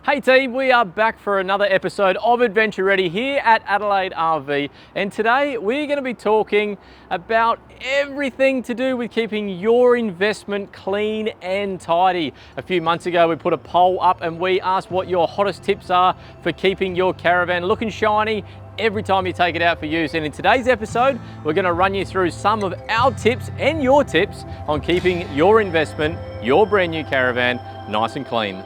Hey team, we are back for another episode of Adventure Ready here at Adelaide RV, and today we're going to be talking about everything to do with keeping your investment clean and tidy. A few months ago we put a poll up and we asked what your hottest tips are for keeping your caravan looking shiny every time you take it out for use. And in today's episode we're going to run you through some of our tips and your tips on keeping your investment, your brand new caravan, nice and clean.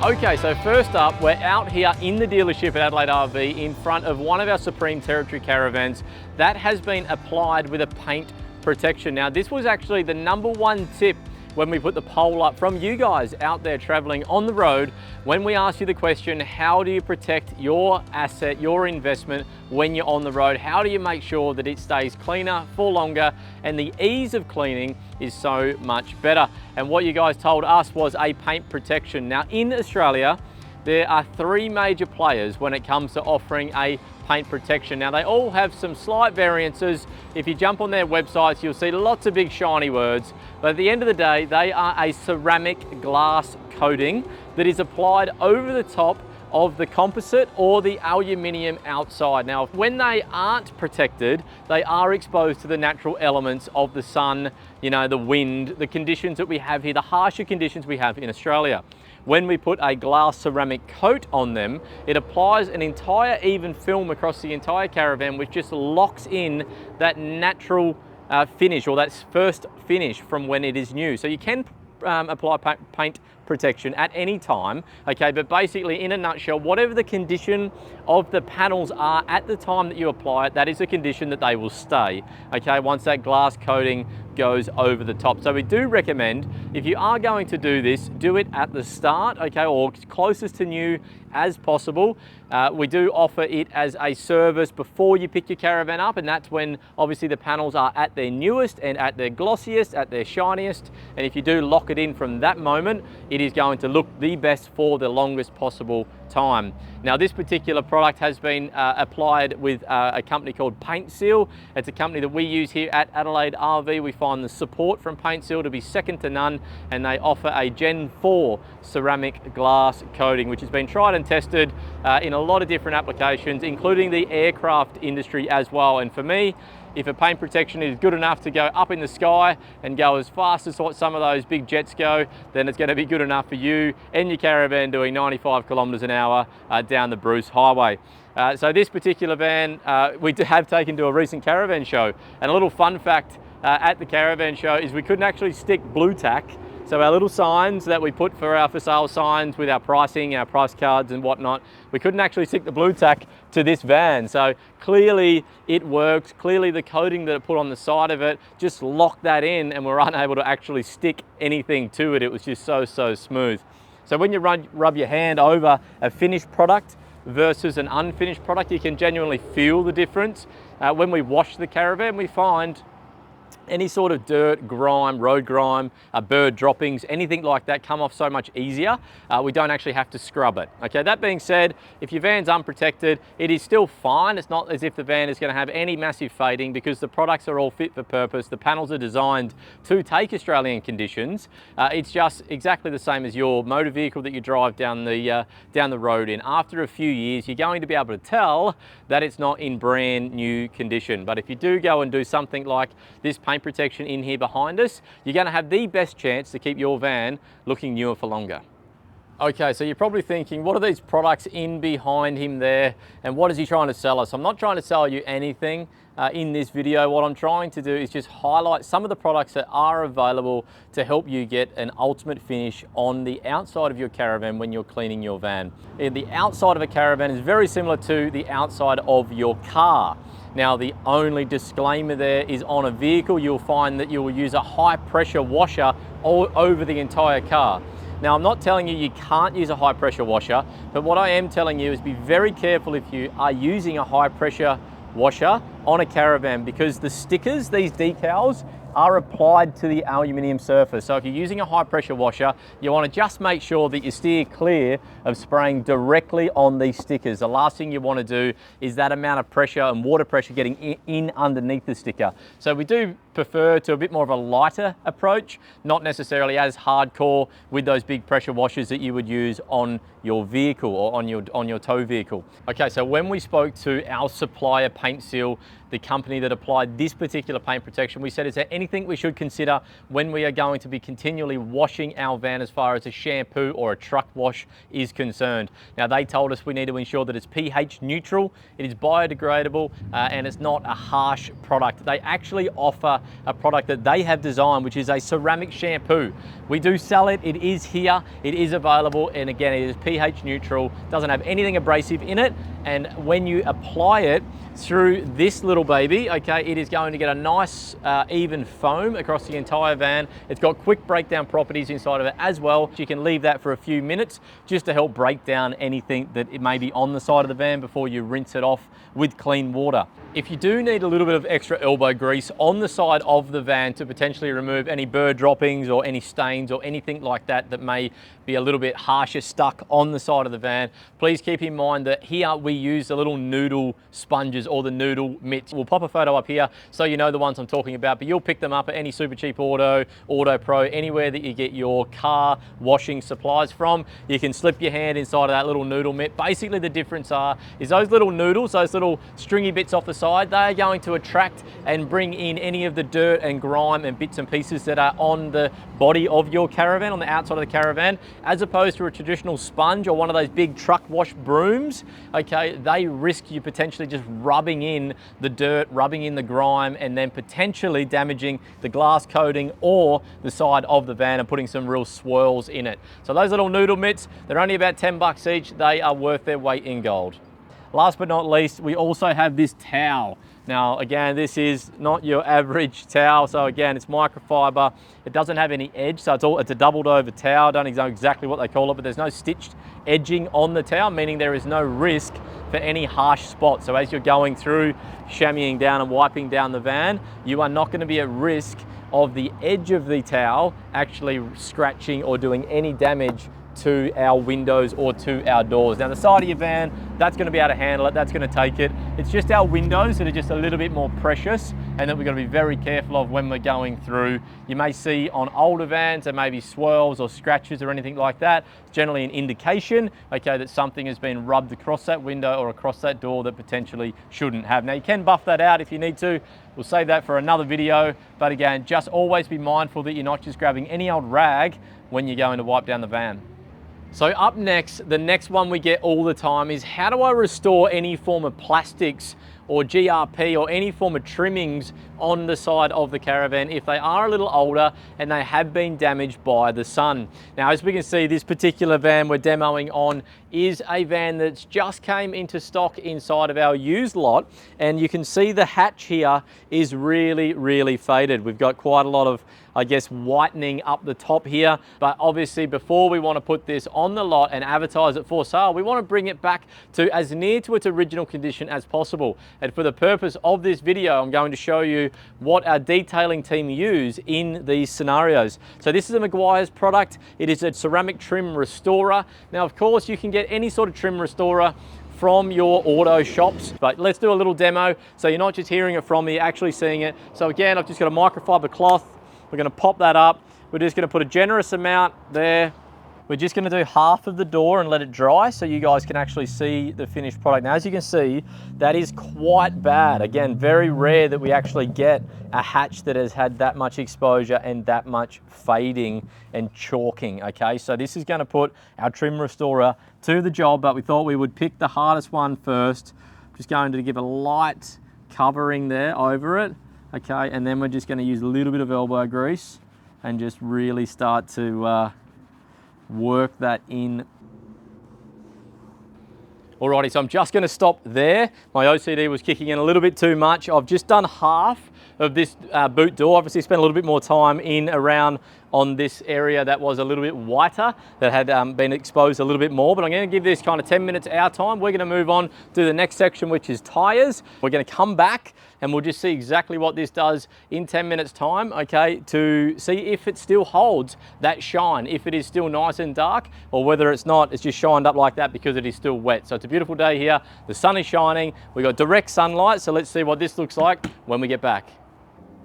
Okay, so first up, we're out here in the dealership at Adelaide RV in front of one of our Supreme Territory caravans that has been applied with a paint protection. Now, this was actually the #1 tip when we put the poll up from you guys out there traveling on the road, when we asked you the question, how do you protect your asset, your investment when you're on the road? How do you make sure that it stays cleaner for longer and the ease of cleaning is so much better? And what you guys told us was a paint protection. Now in Australia, there are 3 major players when it comes to offering a paint protection. Now they all have some slight variances. If you jump on their websites, you'll see lots of big shiny words, but at the end of the day, they are a ceramic glass coating that is applied over the top of the composite or the aluminium outside. Now, when they aren't protected, they are exposed to the natural elements of the sun, you know, the wind, the conditions that we have here, the harsher conditions we have in Australia. When we put a glass ceramic coat on them, it applies an entire even film across the entire caravan, which just locks in that natural finish, or that first finish from when it is new. So you can apply paint protection at any time, okay, but basically in a nutshell, whatever the condition of the panels are at the time that you apply it, that is a condition that they will stay, okay, once that glass coating goes over the top. So we do recommend, if you are going to do this, do it at the start, okay, or closest to new as possible. We do offer it as a service before you pick your caravan up, and that's when obviously the panels are at their newest and at their glossiest, at their shiniest, and if you do lock it in from that moment, it is going to look the best for the longest possible time. Now this particular product has been applied with a company called Paint Seal. It's a company that we use here at Adelaide RV. We find the support from Paint Seal to be second to none, and they offer a Gen 4 ceramic glass coating, which has been tried and tested in a lot of different applications, including the aircraft industry as well. And for me, if a paint protection is good enough to go up in the sky and go as fast as what some of those big jets go, then it's going to be good enough for you and your caravan doing 95 kilometers an hour down the Bruce Highway. So this particular van we have taken to a recent caravan show, and a little fun fact at the caravan show is we couldn't actually stick blue tack. So our little signs that we put for our for sale signs with our pricing, our price cards and whatnot, we couldn't actually stick the blue tack to this van. So clearly it works. Clearly the coating that it put on the side of it just locked that in, and we're unable to actually stick anything to it. It was just so smooth. So when you rub your hand over a finished product versus an unfinished product, you can genuinely feel the difference. When we wash the caravan, we find any sort of dirt, grime, road grime, bird droppings, anything like that come off so much easier. We don't actually have to scrub it. Okay, that being said, if your van's unprotected, it is still fine. It's not as if the van is going to have any massive fading, because the products are all fit for purpose. The panels are designed to take Australian conditions. It's just exactly the same as your motor vehicle that you drive down the road in. After a few years, you're going to be able to tell that it's not in brand new condition. But if you do go and do something like this paint protection in here behind us, you're going to have the best chance to keep your van looking newer for longer. Okay, so you're probably thinking, what are these products in behind him there, and what is he trying to sell us? I'm not trying to sell you anything in this video. What I'm trying to do is just highlight some of the products that are available to help you get an ultimate finish on the outside of your caravan when you're cleaning your van. The outside of a caravan is very similar to the outside of your car. Now, the only disclaimer there is on a vehicle, you'll find that you will use a high pressure washer all over the entire car. Now, I'm not telling you can't use a high pressure washer, but what I am telling you is be very careful if you are using a high pressure washer on a caravan, because the stickers, these decals, are applied to the aluminium surface. So if you're using a high pressure washer, you want to just make sure that you steer clear of spraying directly on these stickers. The last thing you want to do is that amount of pressure and water pressure getting in underneath the sticker. So we do prefer to a bit more of a lighter approach, not necessarily as hardcore with those big pressure washers that you would use on your vehicle or on your tow vehicle. Okay, so when we spoke to our supplier Paint Seal, the company that applied this particular paint protection, we said, is there anything we should consider when we are going to be continually washing our van as far as a shampoo or a truck wash is concerned? Now, they told us we need to ensure that it's pH neutral, it is biodegradable, and it's not a harsh product. They actually offer a product that they have designed, which is a ceramic shampoo. We do sell it, it is here, it is available, and again, it is pH neutral, doesn't have anything abrasive in it, and when you apply it through this little baby, okay, it is going to get a nice even foam across the entire van. It's got quick breakdown properties inside of it as well. You can leave that for a few minutes just to help break down anything that it may be on the side of the van before you rinse it off with clean water. If you do need a little bit of extra elbow grease on the side of the van to potentially remove any bird droppings or any stains or anything like that that may be a little bit harsher stuck on the side of the van, please keep in mind that here we use the little noodle sponges or the noodle mitts. We'll pop a photo up here so you know the ones I'm talking about, but you'll pick them up at any Super Cheap Auto, Auto Pro, anywhere that you get your car washing supplies from. You can slip your hand inside of that little noodle mitt. Basically the difference is those little noodles, those little stringy bits off the side, they are going to attract and bring in any of the dirt and grime and bits and pieces that are on the body of your caravan, on the outside of the caravan, as opposed to a traditional sponge or one of those big truck wash brooms. Okay, they risk you potentially just rubbing in the dirt, rubbing in the grime, and then potentially damaging the glass coating or the side of the van and putting some real swirls in it. So those little noodle mitts, they're only about 10 bucks each. They are worth their weight in gold. Last but not least, we also have this towel. Now, again, this is not your average towel. So again, it's microfiber. It doesn't have any edge, so it's a doubled over towel. I don't know exactly what they call it, but there's no stitched edging on the towel, meaning there is no risk for any harsh spots. So as you're going through, chamoising down and wiping down the van, you are not going to be at risk of the edge of the towel actually scratching or doing any damage to our windows or to our doors. Now the side of your van, that's going to be able to handle it, that's going to take it. It's just our windows that are just a little bit more precious and that we've got to be very careful of when we're going through. You may see on older vans there may be swirls or scratches or anything like that. It's generally an indication, okay, that something has been rubbed across that window or across that door that potentially shouldn't have. Now you can buff that out if you need to. We'll save that for another video, but again, just always be mindful that you're not just grabbing any old rag when you're going to wipe down the van. So up next, the next one we get all the time is how do I restore any form of plastics or GRP or any form of trimmings on the side of the caravan if they are a little older and they have been damaged by the sun. Now, as we can see, this particular van we're demoing on is a van that's just came into stock inside of our used lot, and you can see the hatch here is really, really faded. We've got quite a lot of, I guess, whitening up the top here, but obviously before we want to put this on the lot and advertise it for sale, we want to bring it back to as near to its original condition as possible. And for the purpose of this video, I'm going to show you what our detailing team use in these scenarios. So this is a Meguiar's product. It is a ceramic trim restorer. Now, of course, you can get any sort of trim restorer from your auto shops, but let's do a little demo so you're not just hearing it from me, you're actually seeing it. So again, I've just got a microfiber cloth. We're going to pop that up. We're just going to put a generous amount there. We're just going to do half of the door and let it dry so you guys can actually see the finished product. Now, as you can see, that is quite bad. Again, very rare that we actually get a hatch that has had that much exposure and that much fading and chalking, okay? So this is going to put our trim restorer to the job, but we thought we would pick the hardest one first. Just going to give a light covering there over it, okay? And then we're just going to use a little bit of elbow grease and just really start to work that in. Alrighty, so I'm just going to stop there. My OCD was kicking in a little bit too much. I've just done half of this boot door. Obviously spent a little bit more time in around on this area that was a little bit whiter, that had been exposed a little bit more, but I'm going to give this kind of 10 minutes our time. We're going to move on to the next section, which is tyres. We're going to come back and we'll just see exactly what this does in 10 minutes time, okay, to see if it still holds that shine, if it is still nice and dark, or whether it's not, it's just shined up like that because it is still wet. So it's a beautiful day here. The sun is shining. We've got direct sunlight, so let's see what this looks like when we get back.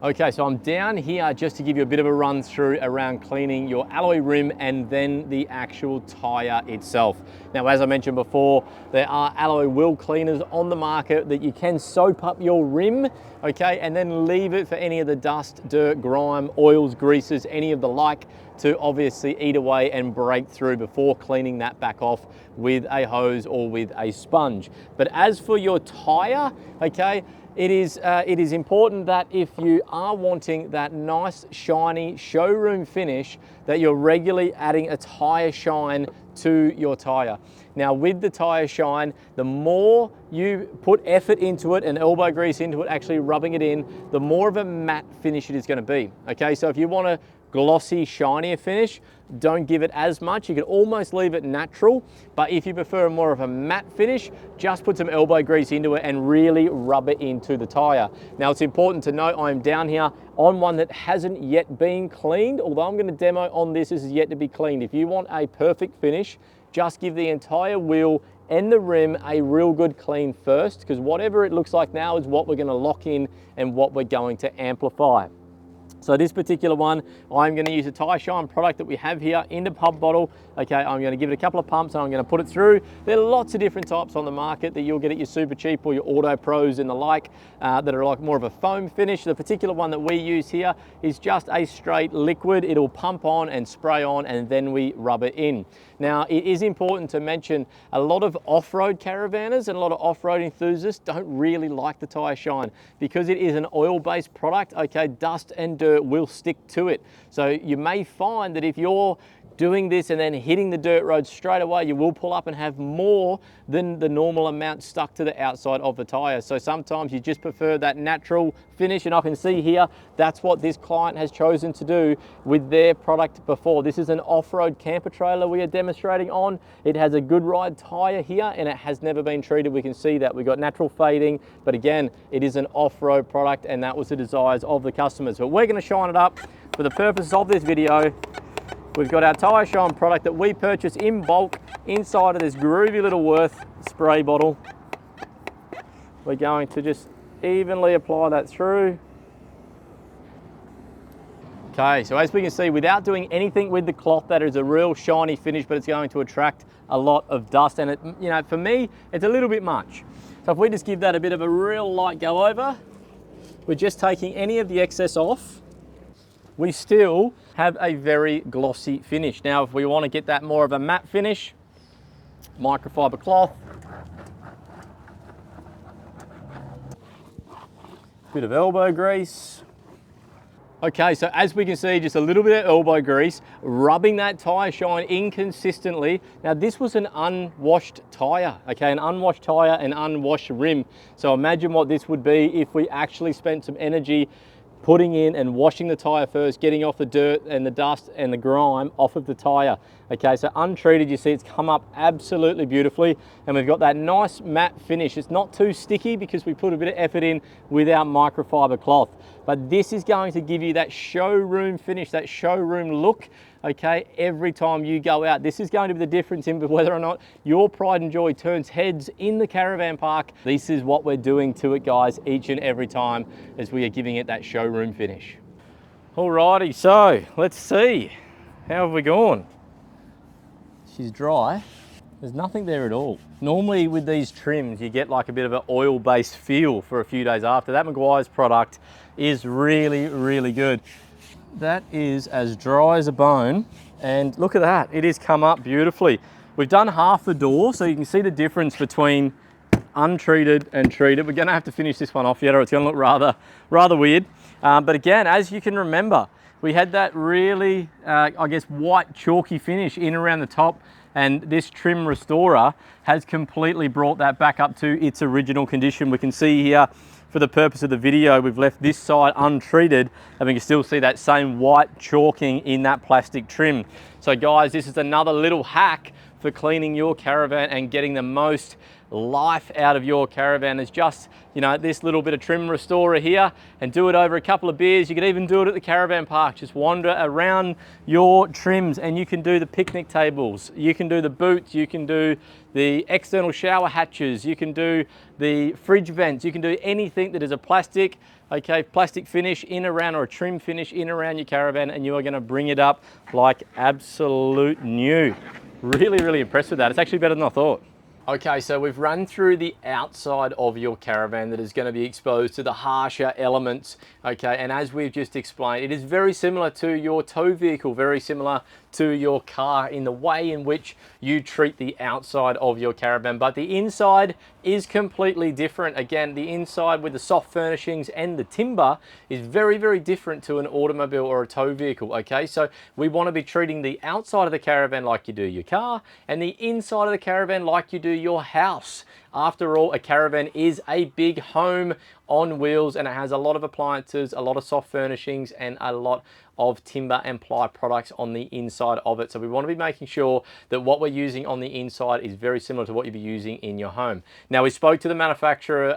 Okay, so I'm down here just to give you a bit of a run through around cleaning your alloy rim and then the actual tyre itself. Now, as I mentioned before, there are alloy wheel cleaners on the market that you can soap up your rim, okay, and then leave it for any of the dust, dirt, grime, oils, greases, any of the like to obviously eat away and break through before cleaning that back off with a hose or with a sponge. But as for your tyre, okay, it is important that if you are wanting that nice, shiny showroom finish, that you're regularly adding a tyre shine to your tyre. Now, with the tyre shine, the more you put effort into it and elbow grease into it, actually rubbing it in, the more of a matte finish it is going to be. Okay, so if you want a glossy, shinier finish, don't give it as much. You can almost leave it natural, but if you prefer more of a matte finish, just put some elbow grease into it and really rub it into the tyre. Now, it's important to note I'm down here on one that hasn't yet been cleaned. Although I'm going to demo on this is yet to be cleaned. If you want a perfect finish, just give the entire wheel and the rim a real good clean first, because whatever it looks like now is what we're going to lock in and what we're going to amplify. So this particular one, I'm going to use a Tyre Shine product that we have here in the pub bottle. Okay, I'm going to give it a couple of pumps and I'm going to put it through. There are lots of different types on the market that you'll get at your Super Cheap or your Auto Pros and the like that are like more of a foam finish. The particular one that we use here is just a straight liquid. It'll pump on and spray on and then we rub it in. Now, it is important to mention a lot of off-road caravanners and a lot of off-road enthusiasts don't really like the Tyre Shine because it is an oil-based product. Okay, dust and dirt will stick to it. So you may find that if you're doing this and then hitting the dirt road straight away, you will pull up and have more than the normal amount stuck to the outside of the tyre. So sometimes you just prefer that natural finish, and I can see here that's what this client has chosen to do with their product before. This is an off-road camper trailer we are demonstrating on. It has a good ride tyre here and it has never been treated. We can see that we've got natural fading, but again, it is an off-road product and that was the desires of the customers. But we're going to shine it up for the purposes of this video. We've got our Tyre Shine product that we purchase in bulk inside of this groovy little Worth spray bottle. We're going to just evenly apply that through. Okay, so as we can see, without doing anything with the cloth, that is a real shiny finish, but it's going to attract a lot of dust. And it, you know, for me, it's a little bit much. So if we just give that a bit of a real light go over, we're just taking any of the excess off. We still have a very glossy finish. Now, if we want to get that more of a matte finish, microfiber cloth, bit of elbow grease. Okay, so as we can see, just a little bit of elbow grease, rubbing that Tyre Shine in consistently. Now, this was an unwashed tyre, okay, an unwashed tyre and unwashed rim. So imagine what this would be if we actually spent some energy putting in and washing the tyre first, getting off the dirt and the dust and the grime off of the tyre. Okay, so untreated, you see it's come up absolutely beautifully, and we've got that nice matte finish. It's not too sticky because we put a bit of effort in with our microfiber cloth, but this is going to give you that showroom finish, that showroom look, okay, every time you go out. This is going to be the difference in whether or not your pride and joy turns heads in the caravan park. This is what we're doing to it, guys, each and every time as we are giving it that showroom finish. Alrighty, so let's see. How have we gone? She's dry. There's nothing there at all. Normally with these trims, you get like a bit of an oil-based feel for a few days after. That Meguiar's product is really, really good. That is as dry as a bone, and look at that, it has come up beautifully. We've done half the door, so you can see the difference between untreated and treated. We're gonna have to finish this one off yet, or it's gonna look rather weird. But again, as you can remember, we had that really, I guess, white chalky finish in around the top. And this trim restorer has completely brought that back up to its original condition. We can see here, for the purpose of the video, we've left this side untreated, and we can still see that same white chalking in that plastic trim. So guys, this is another little hack for cleaning your caravan and getting the most life out of your caravan. Is just, you know, this little bit of trim restorer here, and do it over a couple of beers. You could even do it at the caravan park. Just wander around your trims, and you can do the picnic tables, you can do the boots, you can do the external shower hatches, you can do the fridge vents, you can do anything that is a plastic, okay, plastic finish in around, or a trim finish in around your caravan, and you are going to bring it up like absolute new. Really, really impressed with that. It's actually better than I thought. Okay, so we've run through the outside of your caravan that is going to be exposed to the harsher elements, okay, and as we've just explained, it is very similar to your tow vehicle, very similar to your car in the way in which you treat the outside of your caravan, but the inside is completely different. Again, the inside with the soft furnishings and the timber is very, very different to an automobile or a tow vehicle, okay? So we want to be treating the outside of the caravan like you do your car, and the inside of the caravan like you do your house. After all, a caravan is a big home on wheels, and it has a lot of appliances, a lot of soft furnishings, and a lot of timber and ply products on the inside of it. So we want to be making sure that what we're using on the inside is very similar to what you'd be using in your home. Now, we spoke to the manufacturer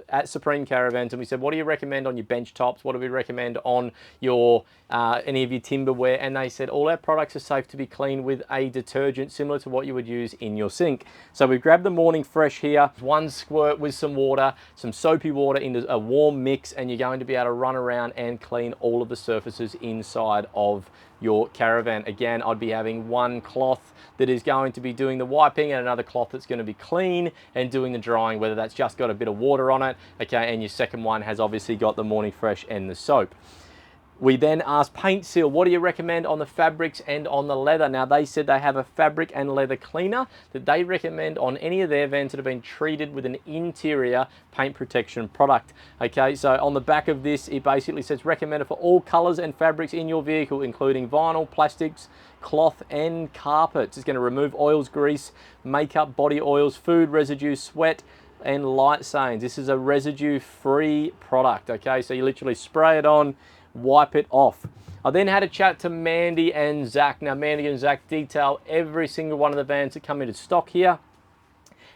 at Supreme Caravans, and we said, what do you recommend on your bench tops? What do we recommend on your any of your timberware? And they said all our products are safe to be cleaned with a detergent similar to what you would use in your sink. So we've grabbed the Morning Fresh here, one squirt with some water, some soapy water into a warm mix, and you're going to be able to run around and clean all of the surfaces inside of your caravan. Again, I'd be having one cloth that is going to be doing the wiping, and another cloth that's going to be clean and doing the drying, whether that's just got a bit of water on it, okay, and your second one has obviously got the Morning Fresh and the soap. We then asked Paint Seal, what do you recommend on the fabrics and on the leather? Now, they said they have a fabric and leather cleaner that they recommend on any of their vans that have been treated with an interior paint protection product. Okay, so on the back of this, it basically says recommended for all colors and fabrics in your vehicle, including vinyl, plastics, cloth, and carpets. It's going to remove oils, grease, makeup, body oils, food residue, sweat, and light stains. This is a residue-free product, okay? So you literally spray it on, wipe it off. I then had a chat to Mandy and Zach. Now, Mandy and Zach detail every single one of the vans that come into stock here.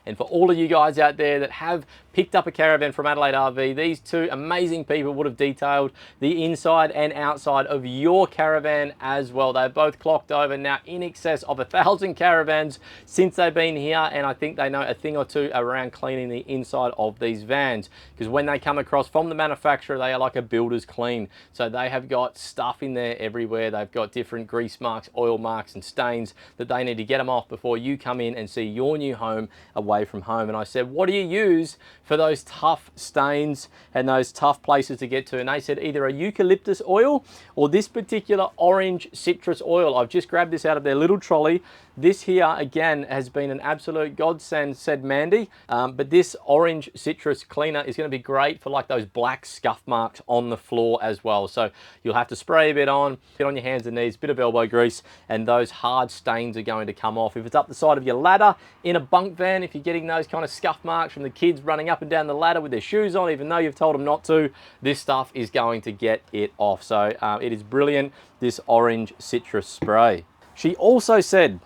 And for all of you guys out there that have picked up a caravan from Adelaide RV, these two amazing people would have detailed the inside and outside of your caravan as well. They've both clocked over now in excess of 1,000 caravans since they've been here, and I think they know a thing or two around cleaning the inside of these vans, because when they come across from the manufacturer, they are like a builder's clean. So they have got stuff in there everywhere. They've got different grease marks, oil marks, and stains that they need to get them off before you come in and see your new home away from home. And I said, what do you use for those tough stains and those tough places to get to? And they said either a eucalyptus oil or this particular orange citrus oil. I've just grabbed this out of their little trolley. This here, again, has been an absolute godsend, said Mandy. But this orange citrus cleaner is going to be great for like those black scuff marks on the floor as well. So you'll have to spray a bit on your hands and knees, bit of elbow grease, and those hard stains are going to come off. If it's up the side of your ladder in a bunk van, if you're getting those kind of scuff marks from the kids running up and down the ladder with their shoes on, even though you've told them not to, this stuff is going to get it off. So it is brilliant, this orange citrus spray. She also said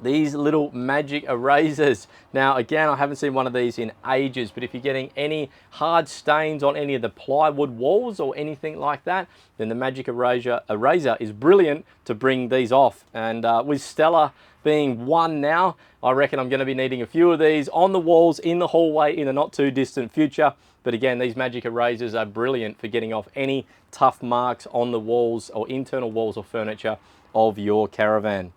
these little magic erasers. Now, again, I haven't seen one of these in ages, but if you're getting any hard stains on any of the plywood walls or anything like that, then the magic eraser is brilliant to bring these off. And with Stella being one now, I reckon I'm going to be needing a few of these on the walls in the hallway in the not too distant future. But again, these magic erasers are brilliant for getting off any tough marks on the walls or internal walls or furniture of your caravan.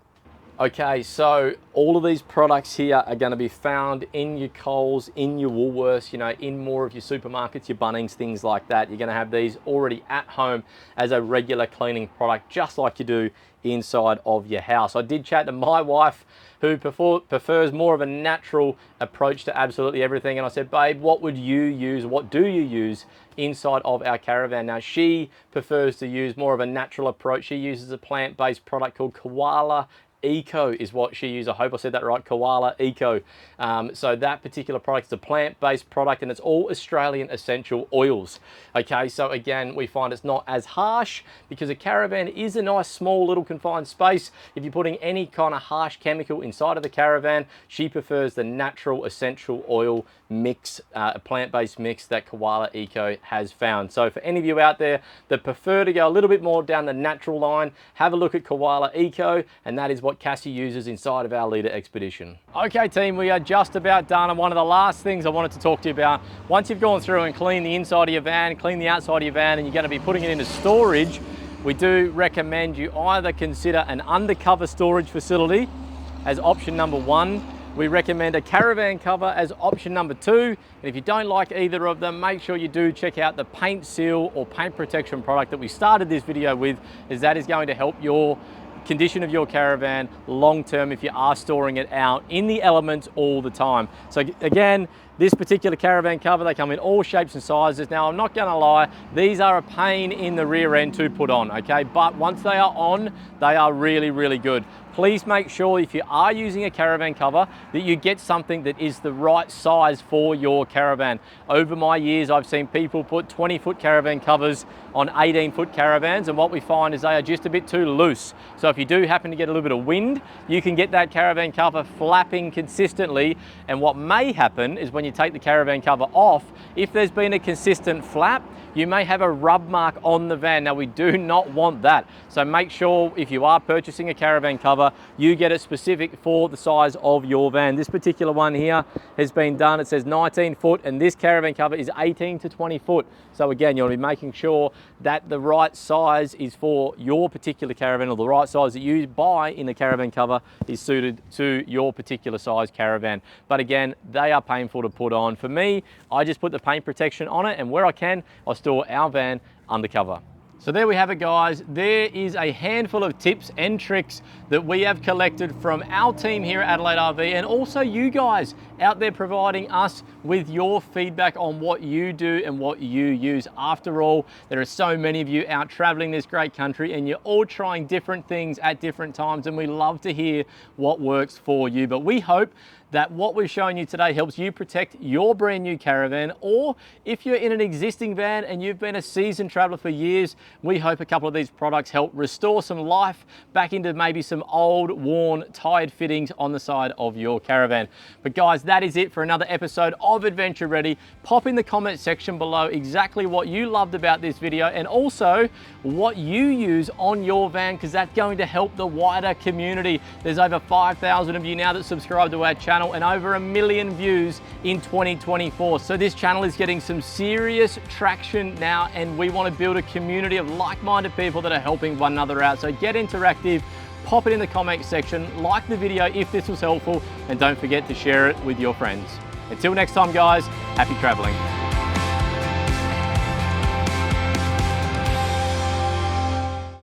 Okay, so all of these products here are going to be found in your Coles, in your Woolworths, you know, in more of your supermarkets, your Bunnings, things like that. You're going to have these already at home as a regular cleaning product, just like you do inside of your house. I did chat to my wife, who prefers more of a natural approach to absolutely everything. And I said, babe, what would you use? What do you use inside of our caravan? Now, she prefers to use more of a natural approach. She uses a plant-based product called koala Eco is what she used. I hope I said that right, Koala Eco. So that particular product is a plant-based product, and it's all Australian essential oils. Okay, so again, we find it's not as harsh because a caravan is a nice small little confined space. If you're putting any kind of harsh chemical inside of the caravan, she prefers the natural essential oil mix, a plant-based mix that Koala Eco has found. So for any of you out there that prefer to go a little bit more down the natural line, have a look at Koala Eco, and that is what Cassie uses inside of our leader expedition. Okay team, we are just about done, and one of the last things I wanted to talk to you about, once you've gone through and cleaned the inside of your van, clean the outside of your van, and you're going to be putting it into storage, we do recommend you either consider an undercover storage facility as option number 1. We recommend a caravan cover as option number 2. And if you don't like either of them, make sure you do check out the paint seal or paint protection product that we started this video with, as that is going to help your condition of your caravan long term if you are storing it out in the elements all the time. So again, this particular caravan cover, they come in all shapes and sizes. Now, I'm not gonna lie, these are a pain in the rear end to put on, okay? But once they are on, they are really, really good. Please make sure if you are using a caravan cover that you get something that is the right size for your caravan. Over my years, I've seen people put 20-foot caravan covers on 18-foot caravans, and what we find is they are just a bit too loose. So if you do happen to get a little bit of wind, you can get that caravan cover flapping consistently, and what may happen is when you take the caravan cover off, if there's been a consistent flap, you may have a rub mark on the van. Now, we do not want that. So make sure if you are purchasing a caravan cover, you get it specific for the size of your van. This particular one here has been done, it says 19 foot, and this caravan cover is 18 to 20 foot. So again, you'll be making sure that the right size is for your particular caravan, or the right size that you buy in the caravan cover is suited to your particular size caravan. But again, they are painful to put on. For me, I just put the paint protection on it, and where I can, I store our van undercover. So there we have it, guys. There is a handful of tips and tricks that we have collected from our team here at Adelaide RV, and also you guys out there providing us with your feedback on what you do and what you use. After all, there are so many of you out traveling this great country, and you're all trying different things at different times, and we love to hear what works for you. But we hope that what we've shown you today helps you protect your brand new caravan, or if you're in an existing van and you've been a seasoned traveler for years, we hope a couple of these products help restore some life back into maybe some old, worn, tired fittings on the side of your caravan. But guys, that is it for another episode of Adventure Ready. Pop in the comment section below exactly what you loved about this video, and also what you use on your van, because that's going to help the wider community. There's over 5,000 of you now that subscribe to our channel, and over 1 million views in 2024. So this channel is getting some serious traction now, and we want to build a community of like-minded people that are helping one another out. So get interactive, pop it in the comment section, like the video if this was helpful, and don't forget to share it with your friends. Until next time, guys, happy traveling.